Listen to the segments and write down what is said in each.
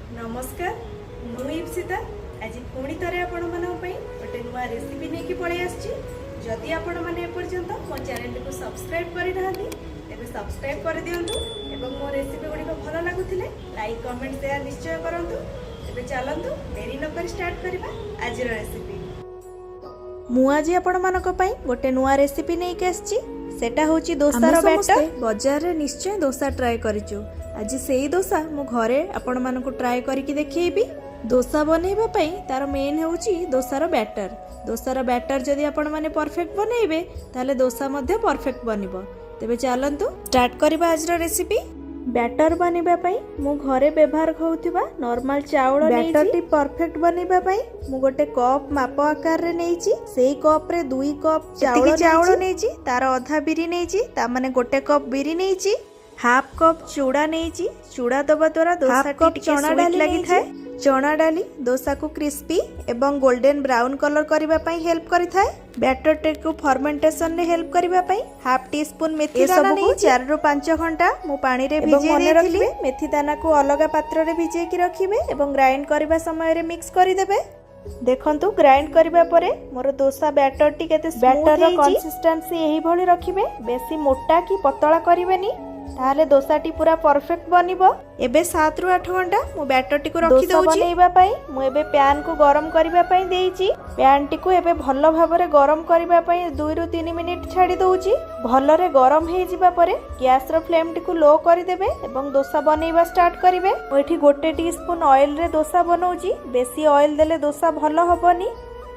नमस्कार मु इप्सिता आज पुणी थे आपण गोटे नुआ रेसिपी नहीं पलि आदि आपण मैंने एपर्यंत मो चैनल को सब्सक्राइब करना तेज सब्सक्राइब कर दिंतु एवं मो रेसिपी गुड़िक भल लगुले लाइक कमेंट शेयर निश्चय करूँ। तेज चलतु देरी नक स्टार्ट करवा आज रेसिपी। मु आज आपण मानक गोटे नुआ रेसिपी नहीं आसी सेटा होची दोसार बैटर। बाजार रे निश्चय डोसा ट्राए करिचु। आज सेही डोसा मु घरे आपण मानक ट्राए करके देखिएबी। डोसा बनैबा पई तार मेन होची डोसार बैटर। डोसार बैटर जदि आपण माने परफेक्ट बनैबे ताले डोसा मध्ये परफेक्ट बनिबो। तेबे चलंतु स्टार्ट करबा आज रेसिपी। बैटर बनिबा पई मु घरे व्यवहार होउथिबा नॉर्मल चाउल बैटर टी परफेक्ट बनिबा पई मु गोटे कप माप आकार रे नेइची। सेही कप रे 2 कप चाउल नेइची। तार आधा बिरी नेइची। ता माने गोटे कप बिरी नेइची। हाफ कप चूड़ा नेइची। चूड़ा दबा द्वारा डोसा टी चना डाली लागि थाए। चना डाली डोसा को क्रिस्पी एवं गोल्डन ब्राउन कलर करबा पई हेल्प करि थाए। बैटर टेक को फर्मेंटेशन ने हेल्प करबा पई हाफ टी स्पून मेथी दाना नै 4 रु 5 घंटा मु पानी रे भिजे देथिली। मेथी दाना को अलग पात्र रे भिजे की रखिबे एवं ग्राइंड करबा समय रे मिक्स करि देबे। देखंतु ग्राइंड करबा परे मोर डोसा बैटर टी केते बैटर रो कंसिस्टेंसी एही भली रखिबे। बेसी मोटा की पतला करिवेनी ताले डोसा टी पूरा परफेक्ट बनिबो। एबे 7 रु 8 घंटा मु बैटर टी को रखि दउची। बनैबा पई मु एबे पैन को गरम करबा पई देइची। पैन टी को एबे भलो भाबरे गरम करबा पई 2 रु 3 मिनिट छाडी दउची। भलो रे गरम हे जिबा परे गैस रो फ्लेम टी को लो करि देबे एवं डोसा बनैबा स्टार्ट करिवे। ओठी गोटे टीस्पून ऑयल रे डोसा बनौची। बेसी ऑयल देले डोसा भलो हबनी।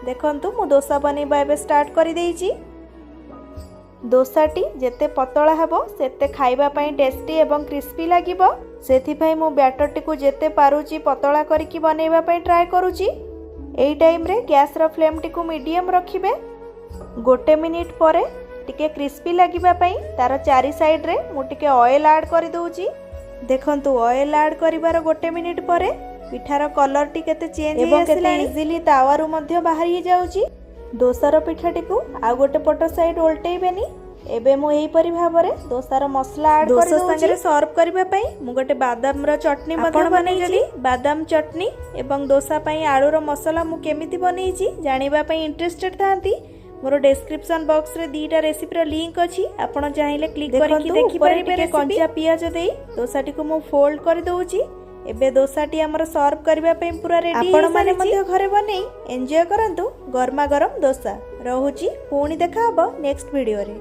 देखंतु मु डोसा बनैबा एबे स्टार्ट करि देइची। डोसाटी जेते पतला हेबो सेते खाइबा पई टेस्टी एवं क्रिस्पी लागिबो। सेथिफाई मु बैटर टी को जेते पारुची पतला करिकी बनैबा पई ट्राई करूची। एई टाइम रे गैस रो फ्लेम टी को मीडियम रखिबे। गोटे मिनिट परे टिके क्रिस्पी लागिबा पई तार चारि साइड रे मु टिके ऑयल ऐड करि दउची। देखंतु ऑयल ऐड करिवार गोटे मिनिट परे पिठार कलर टी केते चेंज हे आसिलानी। इजीली तावारु मध्ये बाहरी जाउची। डोसार पिठाटी को आ गोटे पट साइड उल्टेइबेनी। एबे मु एही परि भाबरे डोसार मसला ऐड कर दउची। संगे सर्व करबा पई मु गोटे बादाम रो चटनी मध्ये बनैची। बादाम चटनी एवं डोसा पई आलू रो मसला मु केमिति बनैची जानिबा पई इंटरेस्टेड थांती मोर डिस्क्रिप्शन बॉक्स रे दीटा रेसिपी रो लिंक अछि। आपण चाहिले क्लिक करके देखि परिबे। कंचा पियाज देई डोसाटी को मु फोल्ड कर दउची। एबे डोसाटी हमर सर्व करबा पई पूरा रेडी। आपण माने मध्ये घरे बनै एन्जॉय करंतु गरमा गरम डोसा। रहूची पुणी देखा हबो नेक्स्ट वीडियो रे।